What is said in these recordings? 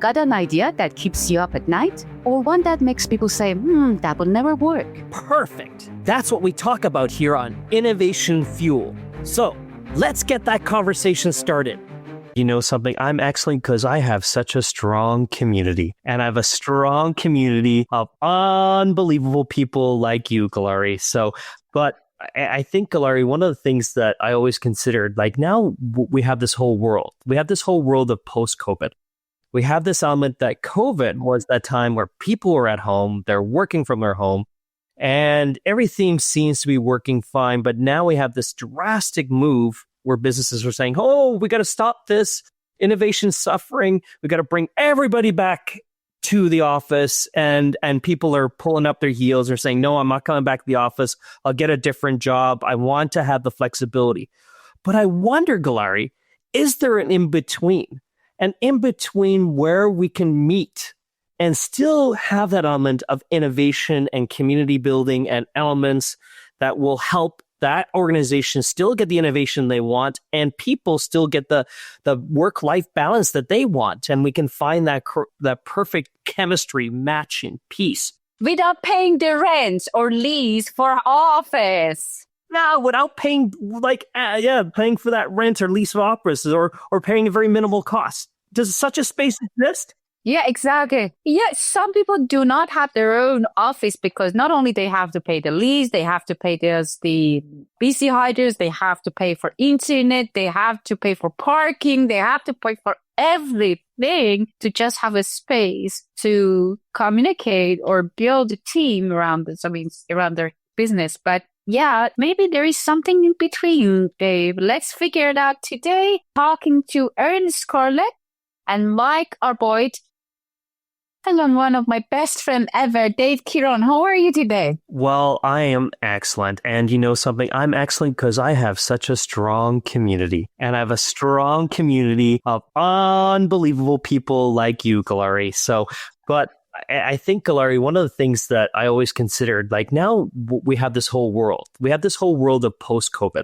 Got an idea that keeps you up at night? Or one that makes people say, that would never work? Perfect. That's what we talk about here on Innovation Fuel. So let's get that conversation started. You know something? I'm excellent because I have such a strong community. And I have a strong community of unbelievable people like you, Galari. But I think, Galari, one of the things that I always considered, like now we have this whole world. We have this whole world of post-COVID. We have this element that COVID was that time where people were at home, they're working from their home, and everything seems to be working fine. But now we have this drastic move where businesses are saying, we got to stop this innovation suffering. We got to bring everybody back to the office, and people are pulling up their heels. They're saying, no, I'm not coming back to the office. I'll get a different job. I want to have the flexibility. But I wonder, Galari, is there an in-between? An in-between where we can meet and still have that element of innovation and community building and elements that will help that organization still get the innovation they want, and people still get the work-life balance that they want, and we can find that perfect chemistry match in peace. Without paying the rent or lease for our office. No, without paying, paying for that rent or lease of offices or paying a very minimal cost. Does such a space exist? Yeah, exactly. Yeah, some people do not have their own office because not only they have to pay the lease, they have to pay the BC hiders, they have to pay for internet, they have to pay for parking, they have to pay for everything to just have a space to communicate or build a team around this. Around their business. But yeah, maybe there is something in between, Dave. Let's figure it out today. Talking to Erin, Scarlet, and Mike Arboit. And on one of my best friend ever, Dave Kiron. How are you today? Well, I am excellent. And you know something? I'm excellent because I have such a strong community. And I have a strong community of unbelievable people like you, Galari. But I think, Galari, one of the things that I always considered, like now we have this whole world. We have this whole world of post-COVID.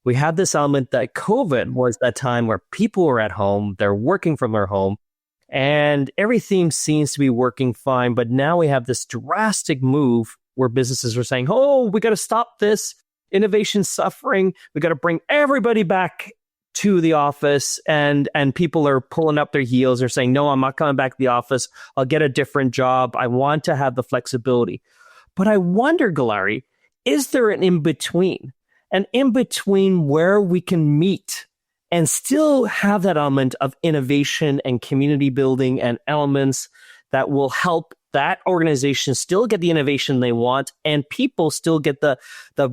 We have this element that COVID was that time where people were at home, they're working from their home, and everything seems to be working fine. But now we have this drastic move where businesses are saying, we got to stop this innovation suffering. We got to bring everybody back to the office, and people are pulling up their heels. They're saying, no, I'm not coming back to the office. I'll get a different job. I want to have the flexibility. But I wonder, Galari, is there an in-between? An in-between where we can meet and still have that element of innovation and community building and elements that will help that organization still get the innovation they want, and people still get the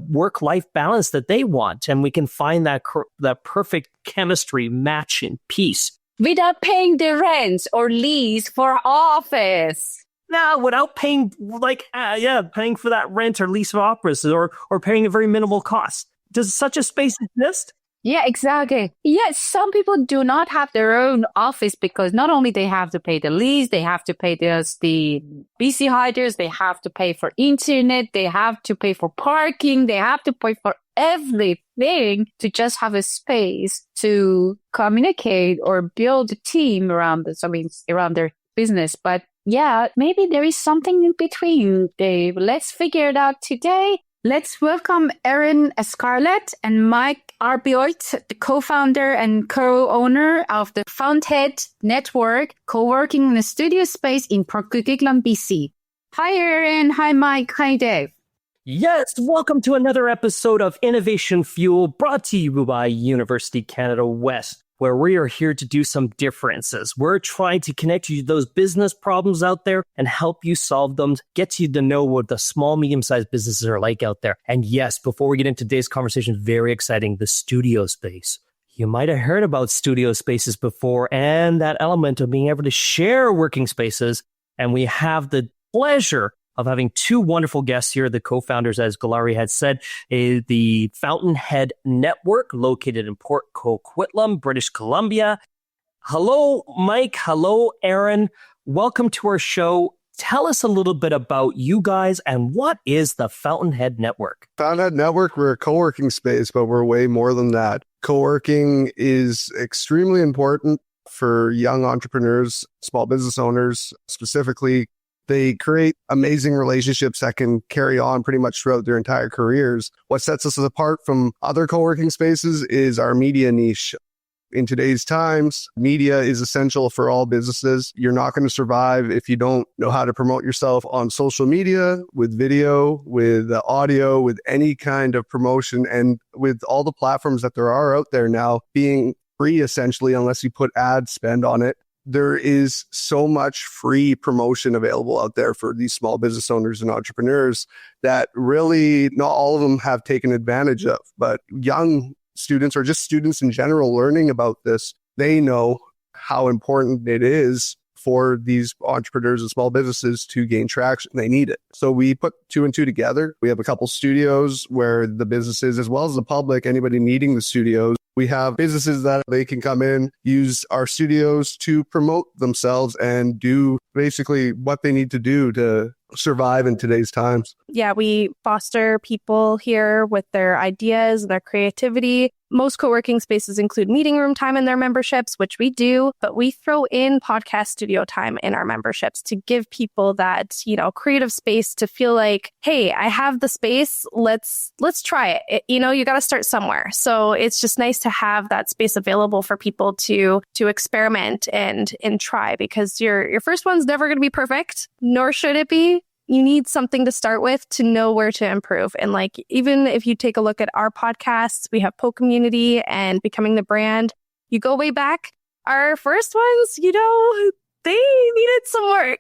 work-life balance that they want, and we can find that perfect chemistry match in peace. Without paying the rent or lease for our office. No, without paying, paying for that rent or lease of offices or paying a very minimal cost. Does such a space exist? Yeah, exactly. Yes, some people do not have their own office because not only they have to pay the lease, they have to pay the BC hiders, they have to pay for internet, they have to pay for parking, they have to pay for everything to just have a space to communicate or build a team around around their business. But yeah, maybe there is something in between, Dave. Let's figure it out today. Let's welcome Erin, Scarlet, and Mike Arboit, the co-founder and co-owner of the Fountainhead Network, co-working in a studio space in Port Coquitlam, BC. Hi, Erin. Hi, Mike. Hi, Dave. Yes, welcome to another episode of Innovation Fuel, brought to you by University Canada West, where we are here to do some differences. We're trying to connect you to those business problems out there and help you solve them, get you to know what the small, medium-sized businesses are like out there. And yes, before we get into today's conversation, very exciting, the studio space. You might have heard about studio spaces before and that element of being able to share working spaces. And we have the pleasure of having two wonderful guests here, the co-founders, as Galari had said, the Fountainhead Network, located in Port Coquitlam, British Columbia. Hello, Mike. Hello, Erin. Welcome to our show. Tell us a little bit about you guys and what is the Fountainhead Network? Fountainhead Network, we're a co-working space, but we're way more than that. Co-working is extremely important for young entrepreneurs, small business owners specifically. They create amazing relationships that can carry on pretty much throughout their entire careers. What sets us apart from other co-working spaces is our media niche. In today's times, media is essential for all businesses. You're not going to survive if you don't know how to promote yourself on social media, with video, with audio, with any kind of promotion, and with all the platforms that there are out there now being free essentially, unless you put ad spend on it. There is so much free promotion available out there for these small business owners and entrepreneurs that really not all of them have taken advantage of. But young students, or just students in general learning about this, they know how important it is for these entrepreneurs and small businesses to gain traction. They need it. So we put two and two together. We have a couple studios where the businesses, as well as the public, anybody needing the studios, we have businesses that they can come in, use our studios to promote themselves and do basically what they need to do to survive in today's times. Yeah, we foster people here with their ideas and their creativity. Most co-working spaces include meeting room time in their memberships, which we do, but we throw in podcast studio time in our memberships to give people that, creative space to feel like, hey, I have the space. Let's try it. You got to start somewhere. So it's just nice to have that space available for people to experiment and try, because your first one's never going to be perfect, nor should it be. You need something to start with to know where to improve. And even if you take a look at our podcasts, we have Po Community and Becoming the Brand. You go way back, our first ones, they needed some work.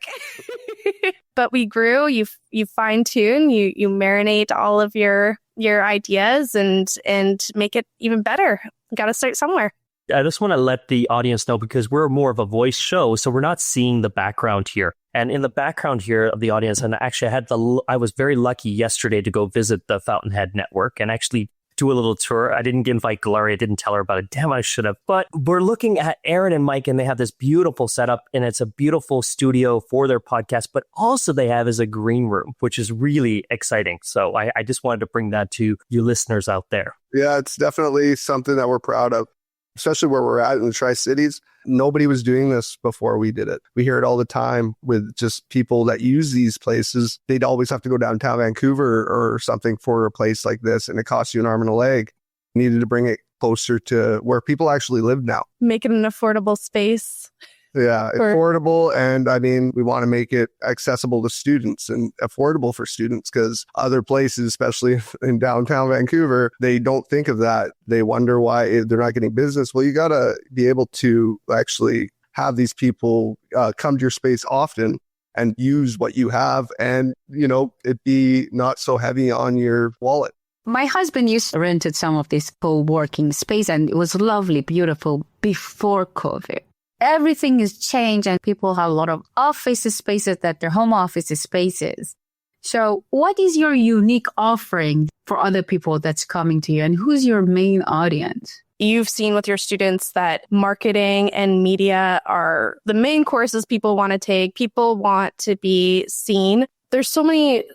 But we grew, you fine tune, you marinate all of your ideas and make it even better. You got to start somewhere. I just want to let the audience know, because we're more of a voice show, so we're not seeing the background here. And in the background here of the audience, and actually I was very lucky yesterday to go visit the Fountainhead Network and actually do a little tour. I didn't invite Gloria, I didn't tell her about it. Damn, I should have. But we're looking at Erin and Mike, and they have this beautiful setup, and it's a beautiful studio for their podcast, but also they have is a green room, which is really exciting. So I just wanted to bring that to you listeners out there. Yeah, it's definitely something that we're proud of, especially where we're at in the Tri-Cities. Nobody was doing this before we did it. We hear it all the time with just people that use these places. They'd always have to go downtown Vancouver or something for a place like this, and it costs you an arm and a leg. Needed to bring it closer to where people actually live now. Make it an affordable space. Yeah, affordable. And we want to make it accessible to students and affordable for students, because other places, especially in downtown Vancouver, they don't think of that. They wonder why they're not getting business. Well, you got to be able to actually have these people come to your space often and use what you have, and, it be not so heavy on your wallet. My husband used to rented some of this co-working space, and it was lovely, beautiful before COVID. Everything has changed, and people have a lot of office spaces that their home office spaces. So what is your unique offering for other people that's coming to you, and who's your main audience? You've seen with your students that marketing and media are the main courses people want to take. People want to be seen. There's so many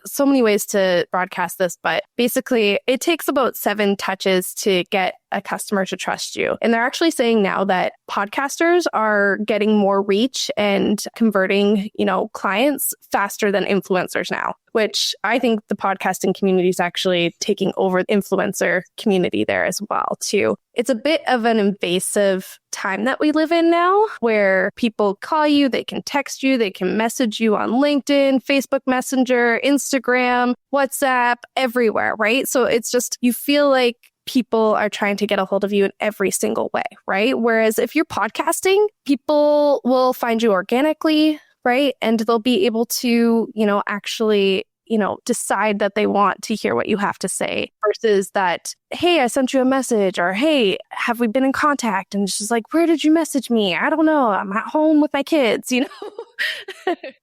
ways to broadcast this, but basically it takes about 7 touches to get a customer to trust you. And they're actually saying now that podcasters are getting more reach and converting, clients faster than influencers now, which I think the podcasting community is actually taking over the influencer community there as well, too. It's a bit of an invasive time that we live in now, where people call you, they can text you, they can message you on LinkedIn, Facebook Messenger, Instagram, WhatsApp, everywhere, right? So it's just, you feel like people are trying to get a hold of you in every single way, right? Whereas if you're podcasting, people will find you organically, right? And they'll be able to, actually, decide that they want to hear what you have to say, versus that, hey, I sent you a message, or hey, have we been in contact? And it's just like, where did you message me? I don't know. I'm at home with my kids,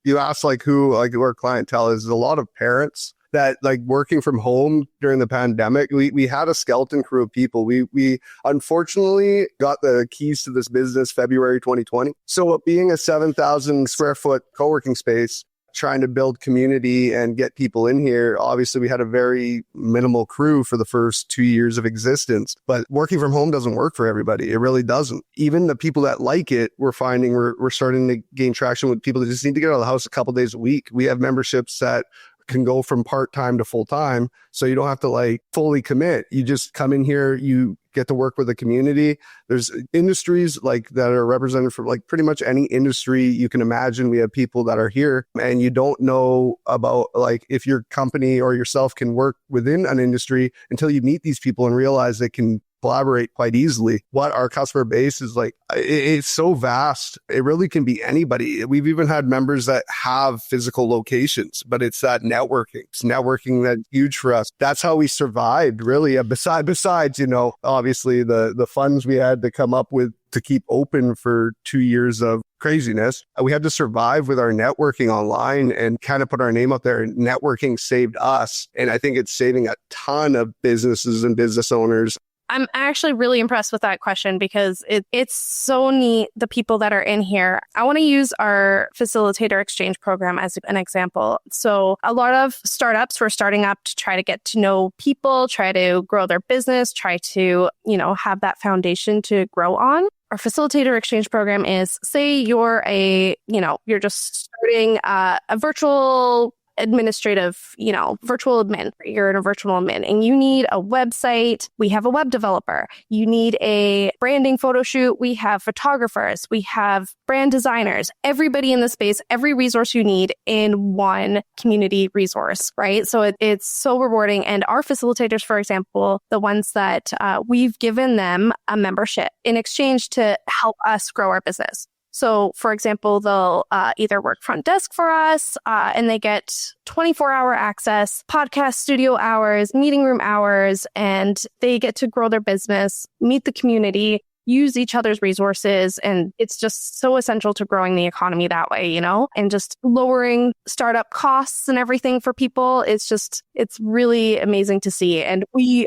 You ask who our clientele is. A lot of parents that working from home during the pandemic. We had a skeleton crew of people. We unfortunately got the keys to this business February 2020. So being a 7,000 square foot co-working space, trying to build community and get people in here. Obviously, we had a very minimal crew for the first 2 years of existence, but working from home doesn't work for everybody. It really doesn't. Even the people that like it, we're finding we're starting to gain traction with people that just need to get out of the house a couple days a week. We have memberships that can go from part-time to full-time. So you don't have to like fully commit. You just come in here, you get to work with the community. There's industries like that are represented for like pretty much any industry you can imagine. We have people that are here, and you don't know about like if your company or yourself can work within an industry until you meet these people and realize they can collaborate quite easily. What our customer base is like, it's so vast. It really can be anybody. We've even had members that have physical locations, but it's that networking. It's networking that's huge for us. That's how we survived, really. Besides, you know, obviously the funds we had to come up with to keep open for 2 years of craziness. We had to survive with our networking online and kind of put our name up there. Networking saved us. And I think it's saving a ton of businesses and business owners. I'm actually really impressed with that question because it's so neat, the people that are in here. I want to use our facilitator exchange program as an example. So a lot of startups were starting up to try to get to know people, try to grow their business, try to, you know, have that foundation to grow on. Our facilitator exchange program is, say you're you're just starting a virtual administrative, virtual admin. You're in a virtual admin and you need a website. We have a web developer. You need a branding photo shoot. We have photographers. We have brand designers. Everybody in the space, every resource you need in one community resource, right? So it's so rewarding. And our facilitators, for example, the ones that we've given them a membership in exchange to help us grow our business. So, for example, they'll either work front desk for us and they get 24-hour access, podcast studio hours, meeting room hours, and they get to grow their business, meet the community, use each other's resources. And it's just so essential to growing the economy that way, and just lowering startup costs and everything for people. It's really amazing to see. And we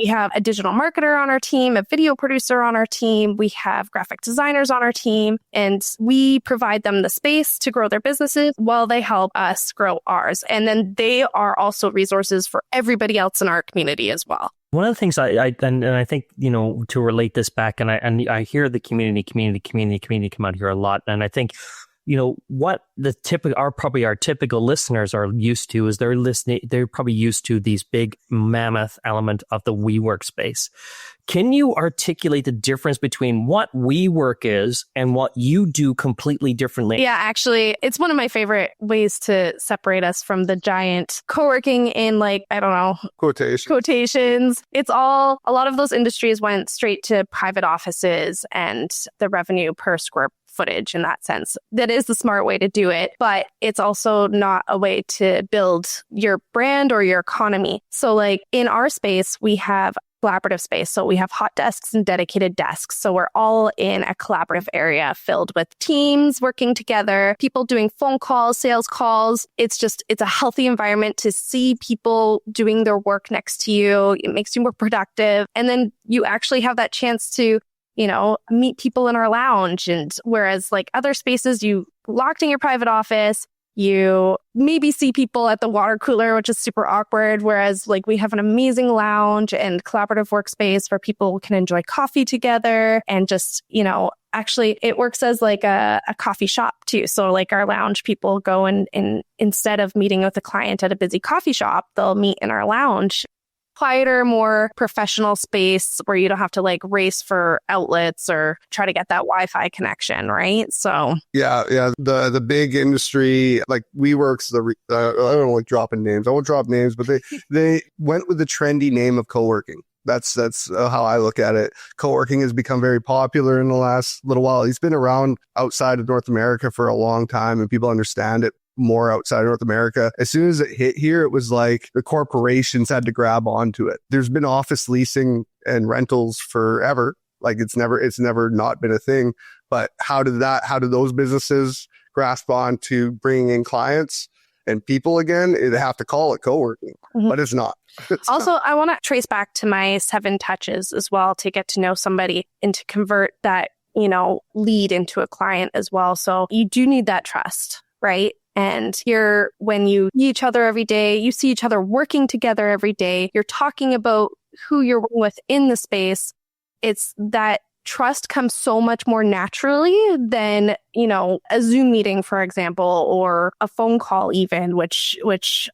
have a digital marketer on our team, a video producer on our team. We have graphic designers on our team, and we provide them the space to grow their businesses while they help us grow ours. And then they are also resources for everybody else in our community as well. One of the things I think, to relate this back, and I hear the community come out here a lot. And I think, what our typical listeners are used to is they're probably used to these big mammoth element of the WeWork space. Can you articulate the difference between what WeWork is and what you do completely differently? Yeah, actually, it's one of my favorite ways to separate us from the giant co-working in quotations. A lot of those industries went straight to private offices and the revenue per square footage in that sense. That is the smart way to do it, but it's also not a way to build your brand or your economy. So like in our space, we have collaborative space. So we have hot desks and dedicated desks. So we're all in a collaborative area filled with teams working together, people doing phone calls, sales calls. It's a healthy environment to see people doing their work next to you. It makes you more productive. And then you actually have that chance to meet people in our lounge. And whereas like other spaces, you locked in your private office, you maybe see people at the water cooler, which is super awkward. Whereas like we have an amazing lounge and collaborative workspace where people can enjoy coffee together and just, actually it works as like a coffee shop too. So like our lounge people go and instead of meeting with a client at a busy coffee shop, they'll meet in our lounge. Quieter, more professional space where you don't have to like race for outlets or try to get that Wi-Fi connection, right? So yeah, the big industry like WeWork's I don't like dropping names. I won't drop names, but they went with the trendy name of co-working. That's how I look at it. Co-working has become very popular in the last little while. It's been around outside of North America for a long time, and people understand it more outside of North America. As soon as it hit here, it was like the corporations had to grab onto it. There's been office leasing and rentals forever. Like it's never not been a thing. But how did those businesses grasp on to bringing in clients and people again? They have to call it co-working, but it's not. I want to trace back to my 7 touches as well to get to know somebody and to convert that, lead into a client as well. So you do need that trust, right? And here, when you see each other every day, you see each other working together every day, you're talking about who you're working with in the space. It's that trust comes so much more naturally than, a Zoom meeting, for example, or a phone call even, which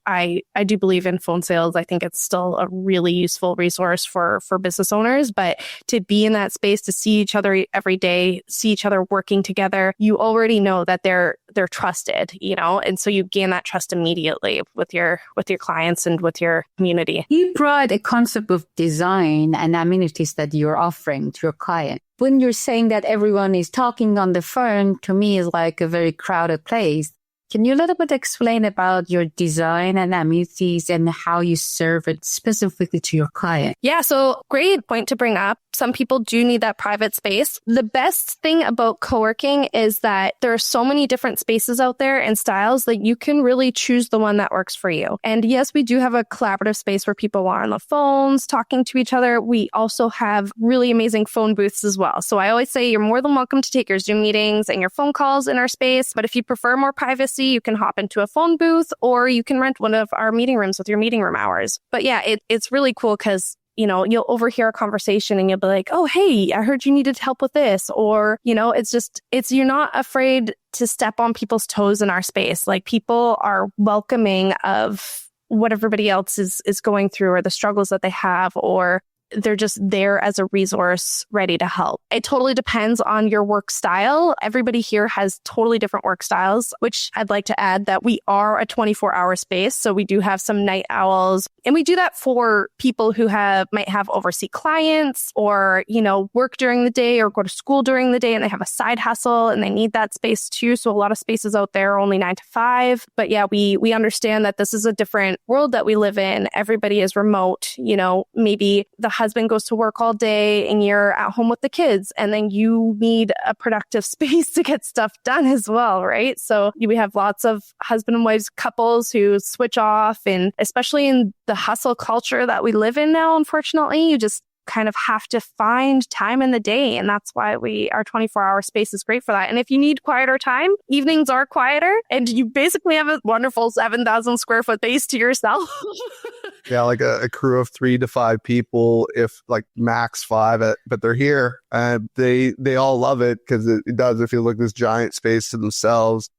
I do believe in phone sales. I think it's still a really useful resource for business owners. But to be in that space, to see each other every day, see each other working together, you already know that they're trusted, and so you gain that trust immediately with your clients and with your community. You brought a concept of design and amenities that you're offering to your client. When you're saying that everyone is talking on the phone, to me is like a very crowded place. Can you a little bit explain about your design and amenities and how you serve it specifically to your client? Yeah, so great point to bring up. Some people do need that private space. The best thing about co-working is that there are so many different spaces out there and styles that you can really choose the one that works for you. And yes, we do have a collaborative space where people are on the phones talking to each other. We also have really amazing phone booths as well. So I always say you're more than welcome to take your Zoom meetings and your phone calls in our space. But if you prefer more privacy, you can hop into a phone booth or you can rent one of our meeting rooms with your meeting room hours. But yeah, it's really cool because you'll overhear a conversation and you'll be like, oh, hey, I heard you needed help with this. Or, you're not afraid to step on people's toes in our space. Like, people are welcoming of what everybody else is going through or the struggles that they have, or they're just there as a resource ready to help. It totally depends on your work style. Everybody here has totally different work styles, which I'd like to add that we are a 24-hour space. So we do have some night owls, and we do that for people who might have overseas clients or, work during the day or go to school during the day and they have a side hustle and they need that space too. So a lot of spaces out there are only 9 to 5. But yeah, we understand that this is a different world that we live in. Everybody is remote. Maybe the husband goes to work all day and you're at home with the kids, and then you need a productive space to get stuff done as well, right? So we have lots of husband and wives couples who switch off, and especially in the hustle culture that we live in now, unfortunately, you just kind of have to find time in the day. And that's why our 24-hour space is great for that. And if you need quieter time, evenings are quieter and you basically have a wonderful 7,000 square foot base to yourself. Yeah, like a crew of 3 to 5 people, if like max 5, but they're here and they all love it because it does feel like this giant space to themselves.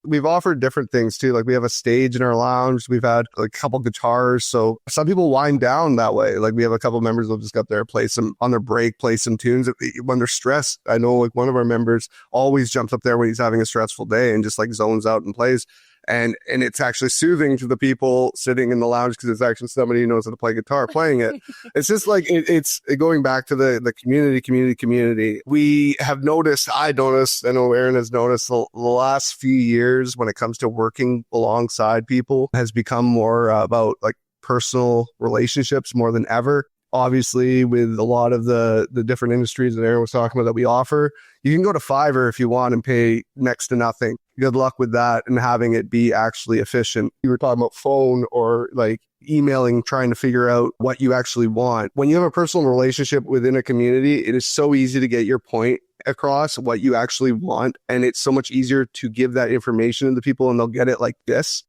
We've offered different things too. Like, we have a stage in our lounge. We've had a couple guitars. So some people wind down that way. Like, we have a couple members who'll just go up there, play some on their break, play some tunes when they're stressed. I know like one of our members always jumps up there when he's having a stressful day and just like zones out and plays. And it's actually soothing to the people sitting in the lounge because it's actually somebody who knows how to play guitar playing it. It's just like, it's going back to the community. We have noticed, I know Erin has noticed the last few years when it comes to working alongside people has become more about like personal relationships more than ever. Obviously, with a lot of the different industries that Erin was talking about that we offer, you can go to Fiverr if you want and pay next to nothing. Good luck with that and having it be actually efficient. You were talking about phone or like emailing, trying to figure out what you actually want. When you have a personal relationship within a community, it is so easy to get your point across, what you actually want. And it's so much easier to give that information to the people and they'll get it like this.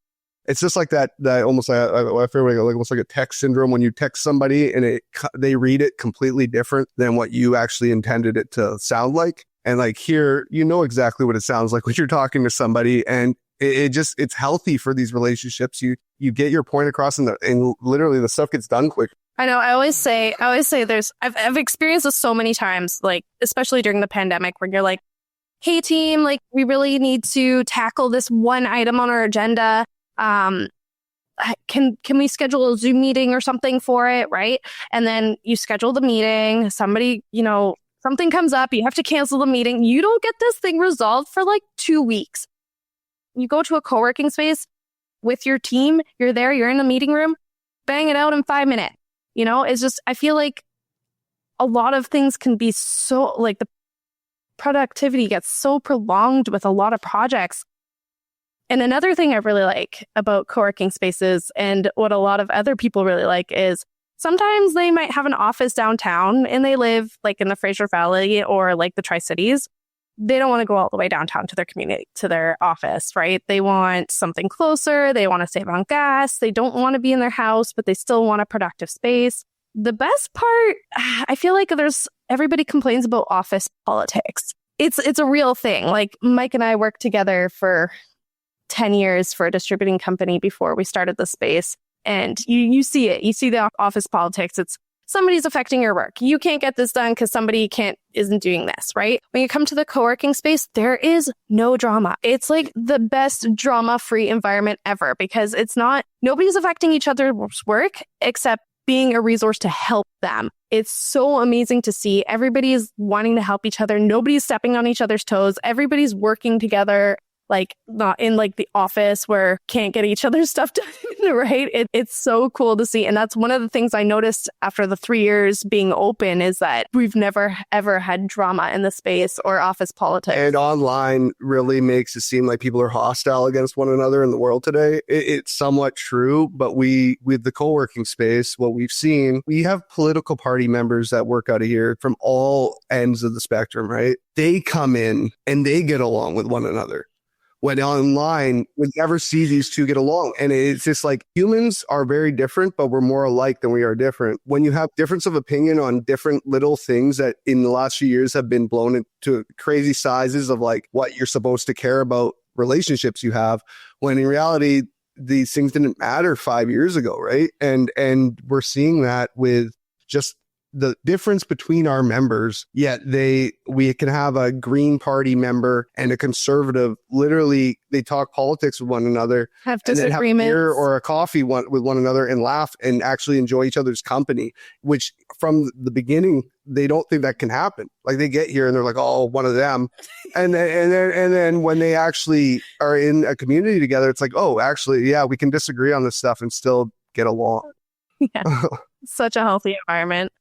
It's just like that almost like almost like a text syndrome when you text somebody and they read it completely different than what you actually intended it to sound like. And like here, you know exactly what it sounds like when you're talking to somebody, and it's healthy for these relationships. You get your point across and literally the stuff gets done quick. I know. I always say I've experienced this so many times, like especially during the pandemic, where you're like, hey team, like we really need to tackle this one item on our agenda. Can we schedule a Zoom meeting or something for it, right? And then you schedule the meeting, somebody, something comes up, you have to cancel the meeting. You don't get this thing resolved for like 2 weeks. You go to a co-working space with your team, you're there, you're in the meeting room, bang it out in 5 minutes. It's just, I feel like a lot of things can be so, like the productivity gets so prolonged with a lot of projects. And another thing I really like about co-working spaces and what a lot of other people really like is sometimes they might have an office downtown and they live like in the Fraser Valley or like the Tri-Cities. they don't want to go all the way downtown to their community, to their office, right? They want something closer. They want to save on gas. They don't want to be in their house, but they still want a productive space. The best part, I feel like everybody complains about office politics. It's a real thing. Like Mike and I worked together for 10 years for a distributing company before we started the space. And you see it. You see the office politics. It's somebody's affecting your work. You can't get this done because somebody isn't doing this, right? When you come to the co-working space, there is no drama. It's like the best drama-free environment ever because nobody's affecting each other's work except being a resource to help them. It's so amazing to see. Everybody's wanting to help each other. Nobody's stepping on each other's toes. Everybody's working together, like not in like the office where can't get each other's stuff done, right? It's so cool to see. And that's one of the things I noticed after the 3 years being open is that we've never, ever had drama in the space or office politics. And online really makes it seem like people are hostile against one another in the world today. It's somewhat true, but with the co-working space, what we've seen, we have political party members that work out of here from all ends of the spectrum, right? They come in and they get along with one another. When online, we never see these two get along. And it's just like humans are very different, but we're more alike than we are different. When you have difference of opinion on different little things that in the last few years have been blown into crazy sizes of like what you're supposed to care about relationships you have, when in reality, these things didn't matter 5 years ago, right? And we're seeing that with just the difference between our members, yet we can have a Green Party member and a conservative. Literally, they talk politics with one another, have and then have a disagreements beer or a coffee with one another and laugh and actually enjoy each other's company, which from the beginning, they don't think that can happen. Like they get here and they're like, oh, one of them. And then when they actually are in a community together, it's like, oh, actually, yeah, we can disagree on this stuff and still get along. Yeah. Such a healthy environment.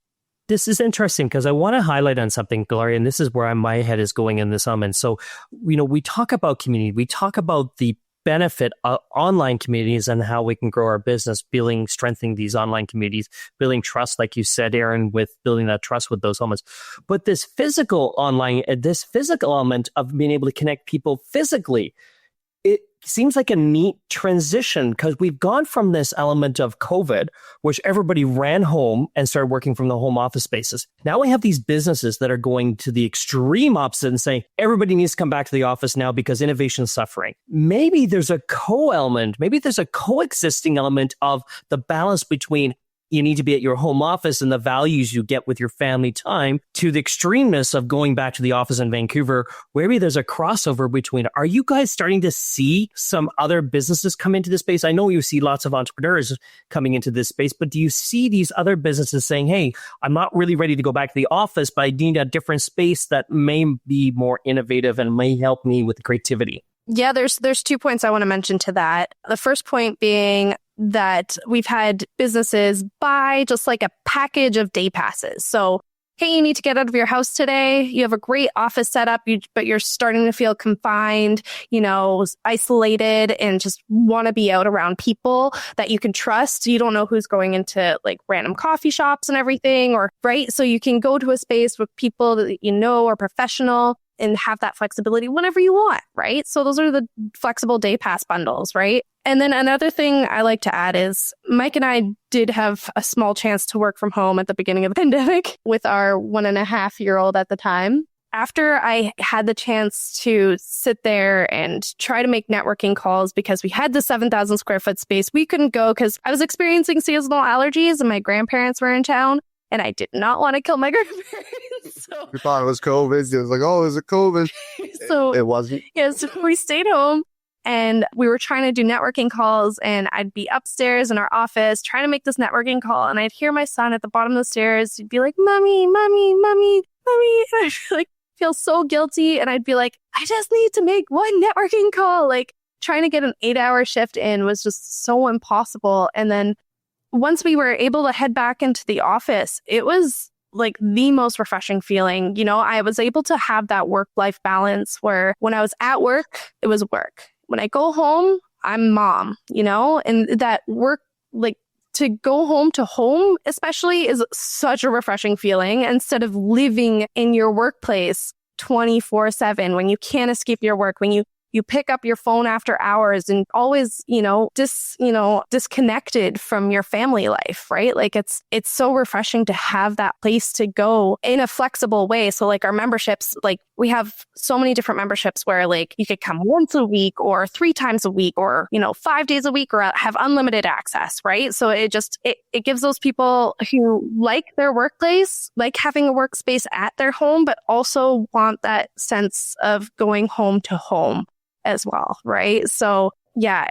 This is interesting because I want to highlight on something, Gloria, and this is where my head is going in this element. So, we talk about community. We talk about the benefit of online communities and how we can grow our business, strengthening these online communities, building trust, like you said, Erin, with building that trust with those elements. But this physical element of being able to connect people physically, it seems like a neat transition because we've gone from this element of COVID, which everybody ran home and started working from the home office spaces. Now we have these businesses that are going to the extreme opposite and saying everybody needs to come back to the office now because innovation is suffering. Maybe there's a coexisting element of the balance between you need to be at your home office and the values you get with your family time to the extremeness of going back to the office in Vancouver, where maybe there's a crossover between. Are you guys starting to see some other businesses come into this space? I know you see lots of entrepreneurs coming into this space, but do you see these other businesses saying, hey, I'm not really ready to go back to the office, but I need a different space that may be more innovative and may help me with creativity? Yeah, there's 2 points I want to mention to that. The first point being that we've had businesses buy just like a package of day passes. So, hey, you need to get out of your house today. You have a great office setup, but you're starting to feel confined, isolated and just want to be out around people that you can trust. You don't know who's going into like random coffee shops and everything, right? So you can go to a space with people that you know are professional and have that flexibility whenever you want, right? So those are the flexible day pass bundles, right? And then another thing I like to add is Mike and I did have a small chance to work from home at the beginning of the pandemic with our 1.5-year-old at the time. After I had the chance to sit there and try to make networking calls because we had the 7,000 square foot space, we couldn't go because I was experiencing seasonal allergies and my grandparents were in town. And I did not want to kill my grandparents. So We thought it was COVID. It was like, oh, is it COVID? So it wasn't. Yeah, so we stayed home and we were trying to do networking calls and I'd be upstairs in our office trying to make this networking call and I'd hear my son at the bottom of the stairs. He'd be like, mommy, mommy, mommy, mommy. And I'd feel so guilty. And I'd be like, I just need to make one networking call. Like trying to get an 8-hour shift in was just so impossible. And then once we were able to head back into the office, it was like the most refreshing feeling. I was able to have that work-life balance where when I was at work, it was work. When I go home, I'm mom, and that work, like to go home to home, especially is such a refreshing feeling instead of living in your workplace 24/7, when you can't escape your work, when you pick up your phone after hours and always, disconnected from your family life, right? Like it's so refreshing to have that place to go in a flexible way. So like our memberships, like we have so many different memberships where like you could come once a week or 3 times a week or, 5 days a week or have unlimited access, right? So it gives those people who like their workplace, like having a workspace at their home, but also want that sense of going home to home as well, right? So yeah,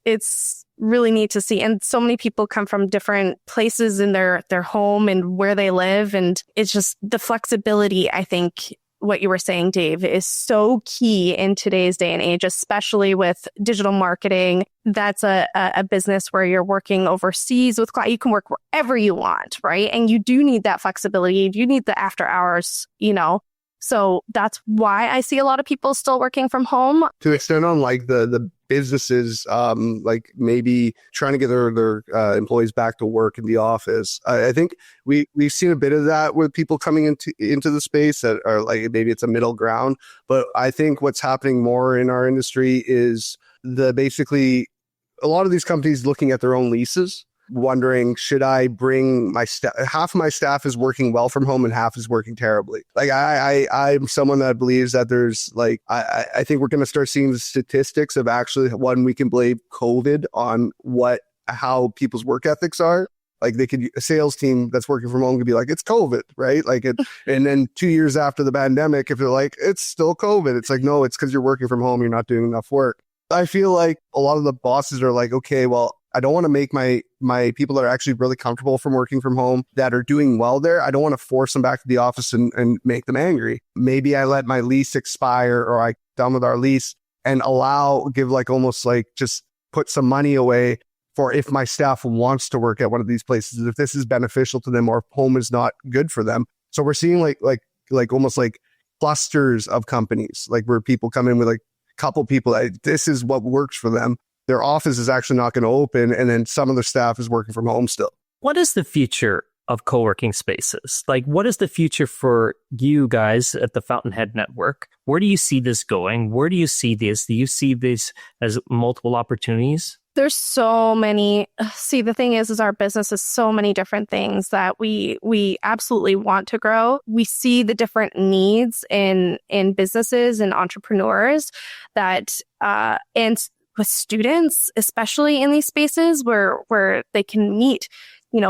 it's really neat to see. And so many people come from different places in their home and where they live. And it's just the flexibility, I think, what you were saying, Dave, is so key in today's day and age, especially with digital marketing. That's a business where you're working overseas with clients. You can work wherever you want, right? And you do need that flexibility. You need the after hours, So that's why I see a lot of people still working from home. To extend on like the businesses, like maybe trying to get their employees back to work in the office. I think we've seen a bit of that with people coming into the space that are like, maybe it's a middle ground. But I think what's happening more in our industry is basically a lot of these companies looking at their own leases, wondering, should I bring my staff? Half of my staff is working well from home and half is working terribly. Like I'm someone that believes that there's like, I think we're going to start seeing the statistics of actually we can blame COVID on how people's work ethics are. Like a sales team that's working from home could be like, it's COVID, right? Like and then 2 years after the pandemic, if they're like, it's still COVID, it's like, no, it's because you're working from home. You're not doing enough work. I feel like a lot of the bosses are like, okay, well, I don't want to make my people that are actually really comfortable from working from home, that are doing well there, I don't want to force them back to the office and make them angry. Maybe I let my lease expire, or I done with our lease, and give like almost like just put some money away for if my staff wants to work at one of these places, if this is beneficial to them or if home is not good for them. So we're seeing like almost like clusters of companies, like where people come in with like a couple people that this is what works for them. Their office is actually not going to open, and then some of their staff is working from home still. What is the future of co-working spaces? Like, what is the future for you guys at the Fountainhead Network? Where do you see this going? Where do you see this? Do you see this as multiple opportunities? There's so many. See, the thing is our business is so many different things that we absolutely want to grow. We see the different needs in businesses and entrepreneurs that and with students, especially in these spaces where they can meet,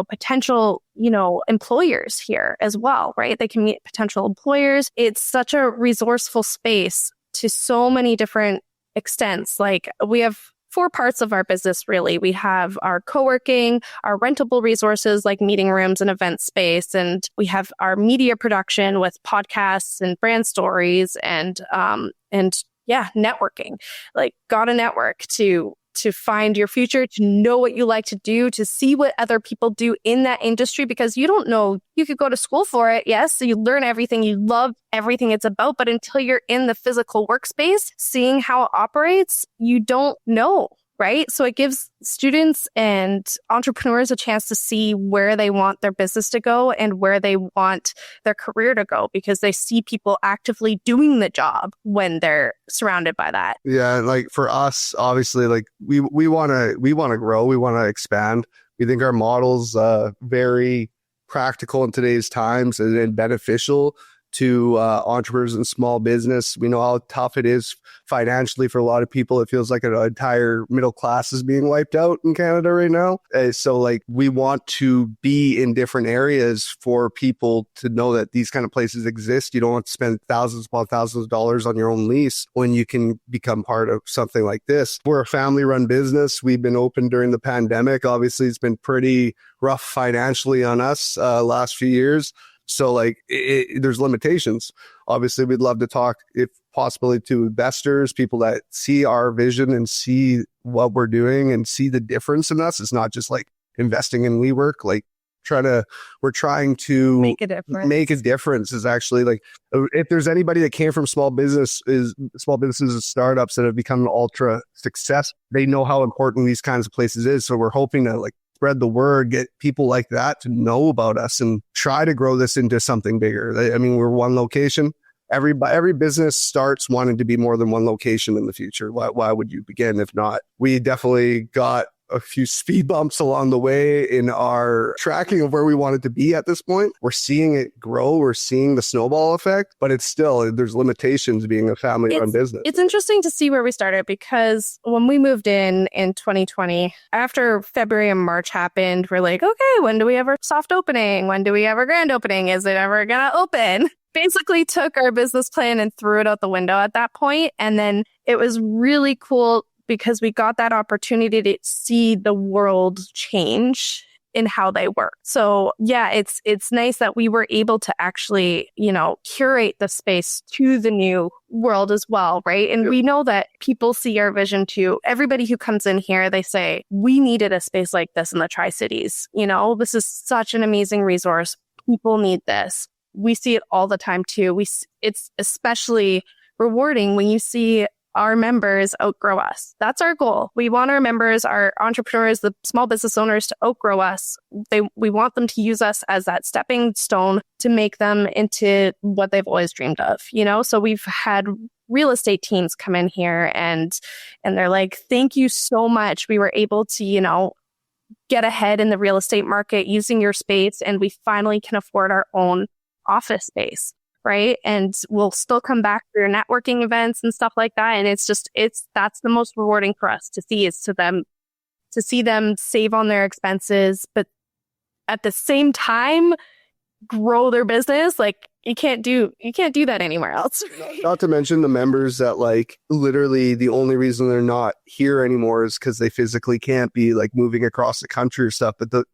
potential, employers here as well, right? They can meet potential employers. It's such a resourceful space to so many different extents. Like we have 4 parts of our business, really. We have our co-working, our rentable resources like meeting rooms and event space, and we have our media production with podcasts and brand stories and networking. Like got a network to find your future, to know what you like to do, to see what other people do in that industry, because you don't know, you could go to school for it. Yes. So you learn everything, you love everything it's about, but until you're in the physical workspace, seeing how it operates, you don't know. Right. So it gives students and entrepreneurs a chance to see where they want their business to go and where they want their career to go, because they see people actively doing the job when they're surrounded by that. Yeah. Like for us, obviously, like we want to grow. We want to expand. We think our model's very practical in today's times and beneficial to entrepreneurs and small business. We know how tough it is financially for a lot of people. It feels like an entire middle class is being wiped out in Canada right now. So like we want to be in different areas for people to know that these kind of places exist. You don't want to spend thousands upon thousands of dollars on your own lease when you can become part of something like this. We're a family run business. We've been open during the pandemic. Obviously, it's been pretty rough financially on us last few years. So like there's limitations. Obviously, we'd love to talk, if possibly, to investors, people that see our vision and see what we're doing and see the difference in us. It's not just like investing in WeWork. Like we're trying to make a difference. Make a difference is actually like, if there's anybody that came from small businesses and startups that have become an ultra success, they know how important these kinds of places is. So we're hoping to like spread the word, get people like that to know about us and try to grow this into something bigger. I mean, we're one location. every business starts wanting to be more than one location in the future. Why would you begin if not? We definitely got a few speed bumps along the way in our tracking of where we wanted to be at this point. We're seeing it grow. We're seeing the snowball effect, but it's still, there's limitations being a family-run business. It's interesting to see where we started, because when we moved in 2020, after February and March happened, we're like, okay, when do we have our soft opening? When do we have our grand opening? Is it ever going to open? Basically took our business plan and threw it out the window at that point. And then it was really cool because we got that opportunity to see the world change in how they work. So yeah, it's nice that we were able to actually, curate the space to the new world as well, right? And we know that people see our vision too. Everybody who comes in here, they say, we needed a space like this in the Tri-Cities. This is such an amazing resource. People need this. We see it all the time too. It's especially rewarding when you see our members outgrow us. That's our goal. We want our members, our entrepreneurs, the small business owners to outgrow us. We want them to use us as that stepping stone to make them into what they've always dreamed of, So we've had real estate teams come in here and they're like, thank you so much. We were able to, get ahead in the real estate market using your space, and we finally can afford our own office space. Right. And we'll still come back for your networking events and stuff like that. And that's the most rewarding for us to see, is to see them save on their expenses, but at the same time grow their business. Like you can't do that anywhere else. Not to mention the members that literally the only reason they're not here anymore is because they physically can't be moving across the country or stuff. But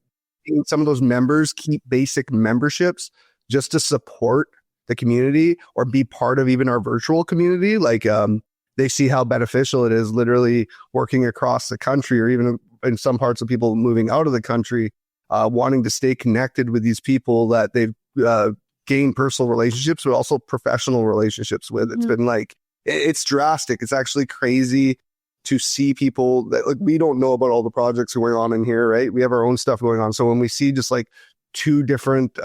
some of those members keep basic memberships just to support the community or be part of even our virtual community. They see how beneficial it is literally working across the country, or even in some parts of people moving out of the country, wanting to stay connected with these people that they've gained personal relationships, but also professional relationships with. It's been it's drastic. It's actually crazy to see people that we don't know about all the projects going on in here, right? We have our own stuff going on. So when we see just two different,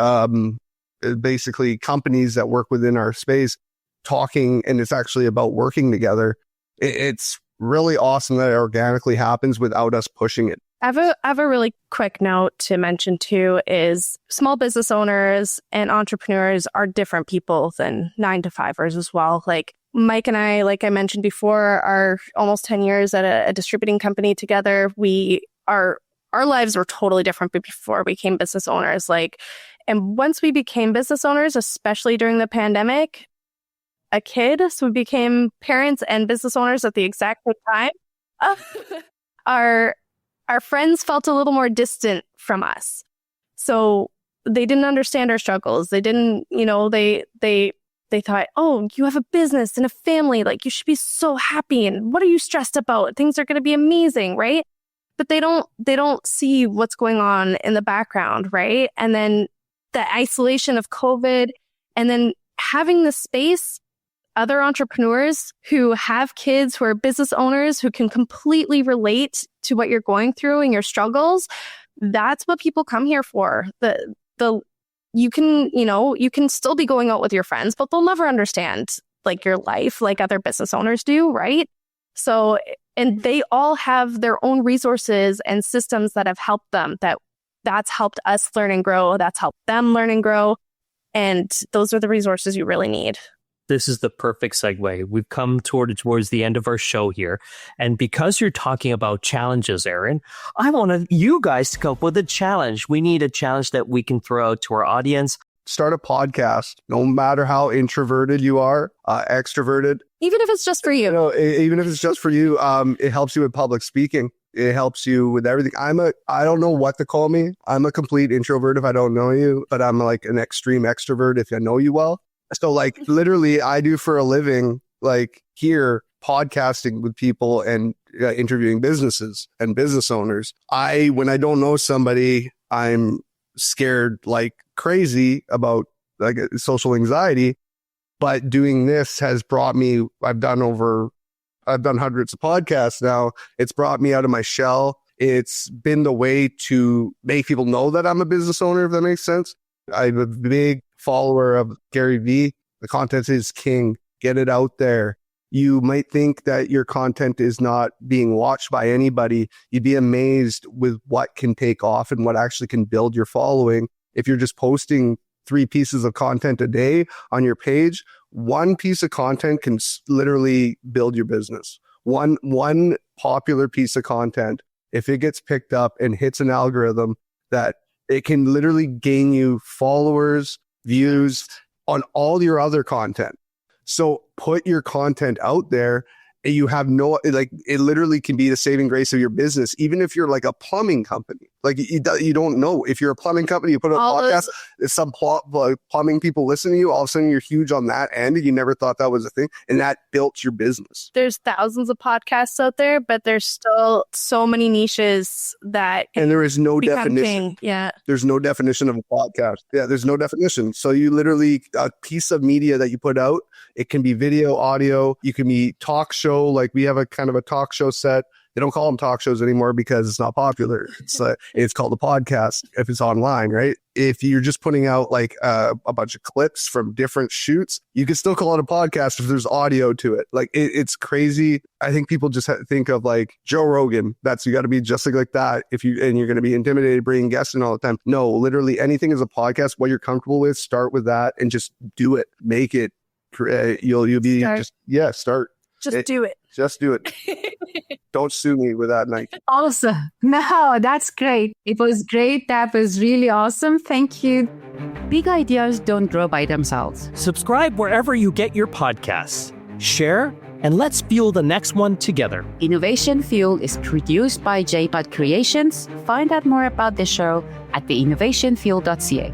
basically companies that work within our space talking, and it's actually about working together, it's really awesome that it organically happens without us pushing it. I have a really quick note to mention too, is small business owners and entrepreneurs are different people than 9-to-5ers as well. Mike and I, like I mentioned before, are almost 10 years at a distributing company together. Our lives were totally different before we became business owners. And once we became business owners, especially during the pandemic, so we became parents and business owners at the exact same time. Our friends felt a little more distant from us. So they didn't understand our struggles. They didn't, they thought, oh, you have a business and a family, you should be so happy. And what are you stressed about? Things are going to be amazing, right? But they don't see what's going on in the background, right? And then the isolation of COVID, and then having the space, other entrepreneurs who have kids, who are business owners, who can completely relate to what you're going through and your struggles. That's what people come here for. You can still be going out with your friends, but they'll never understand your life like other business owners do, right? So, and they all have their own resources and systems that have helped them, that's helped us learn and grow. That's helped them learn and grow. And those are the resources you really need. This is the perfect segue. We've come towards the end of our show here. And because you're talking about challenges, Erin, I want you guys to come up with a challenge. We need a challenge that we can throw out to our audience. Start a podcast, no matter how introverted you are, extroverted. Even if it's just for you. Even if it's just for you, it helps you with public speaking. It helps you with everything. I don't know what to call me. I'm a complete introvert if I don't know you, but I'm an extreme extrovert if I know you well. So literally I do for a living, here, podcasting with people and interviewing businesses and business owners. When I don't know somebody, I'm scared like crazy about social anxiety, but doing this has brought me, I've done hundreds of podcasts now. It's brought me out of my shell. It's been the way to make people know that I'm a business owner, if that makes sense. I'm a big follower of Gary Vee. The content is king. Get it out there. You might think that your content is not being watched by anybody. You'd be amazed with what can take off and what actually can build your following. If you're just posting 3 pieces of content a day on your page, one piece of content can literally build your business. One popular piece of content, if it gets picked up and hits an algorithm, that it can literally gain you followers, views on all your other content. So put your content out there. And you have no, like, it literally can be the saving grace of your business. Even if you're like a plumbing company, like you don't know. If you're a plumbing company, you put a podcast, some plumbing people listen to you, all of a sudden you're huge on that end, and you never thought that was a thing. And that built your business. There's thousands of podcasts out there, but there's still so many niches that and there is no definition. King. Yeah. There's no definition of a podcast. Yeah, there's no definition. So you literally, a piece of media that you put out, it can be video, audio, you can be talk show. Like we have a kind of a talk show set. They don't call them talk shows anymore because it's not popular. It's called a podcast if it's online, right? If you're just putting out like a bunch of clips from different shoots, you can still call it a podcast if there's audio to it. Like it's crazy. I think people just think of like Joe Rogan. You got to be just like that. And you're going to be intimidated bringing guests in all the time. No, literally anything is a podcast. What you're comfortable with, start with that and just do it. Make it. You'll be start. Just do it. Just do it. Don't sue me with that, Nike. Awesome. No, that's great. It was great. That was really awesome. Thank you. Big ideas don't grow by themselves. Subscribe wherever you get your podcasts. Share, and let's fuel the next one together. Innovation Fuel is produced by JPod Creations. Find out more about the show at theinnovationfuel.ca.